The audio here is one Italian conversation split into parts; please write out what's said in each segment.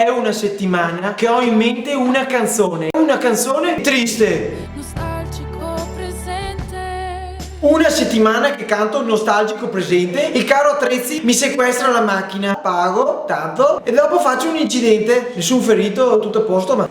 È una settimana che ho in mente una canzone triste. Nostalgico presente. Una settimana che canto nostalgico presente. Il caro attrezzi mi sequestra la macchina. Pago tanto e dopo faccio un incidente. Nessun ferito, tutto a posto, ma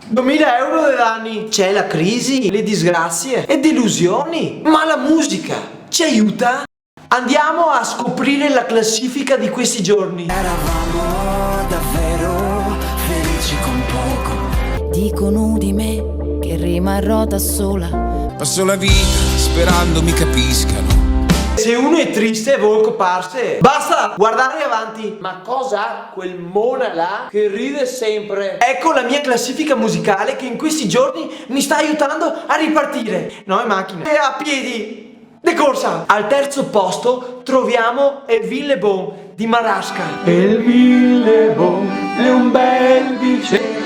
2000 euro di danni. C'è la crisi, le disgrazie e delusioni. Ma la musica ci aiuta? Andiamo a scoprire la classifica di questi giorni. Eravamo davvero felici con poco. Dicono di me che rimarrò da sola. Passo la vita sperando mi capiscano. Se uno è triste, volco parse. Basta guardare avanti. Ma cosa? Quel mona là che ride sempre. Ecco la mia classifica musicale che in questi giorni mi sta aiutando a ripartire. No, in macchina. E a piedi. De corsa. Al terzo posto troviamo Elvin Le Bon di Marasca. Elvin Le Bon è un bel bice.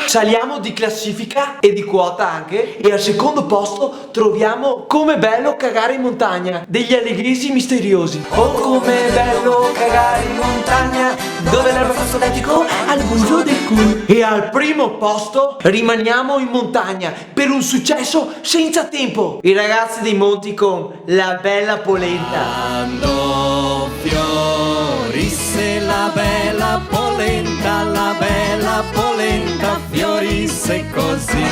Saliamo di classifica e di quota anche. E al secondo posto troviamo Come bello cagare in montagna degli Allegrisi Misteriosi. Oh, come bello cagare in montagna, dove l'erba fa solletico al buio del culo. E al primo posto rimaniamo in montagna per un successo senza tempo. I ragazzi dei monti con La bella polenta. Quando fiorisse la bella polenta, la bella polenta fiorisse così.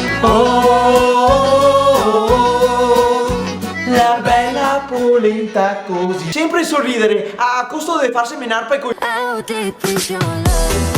La bella polenta così. Sempre sorridere a costo di farsi menare poi coi. How deep is your love?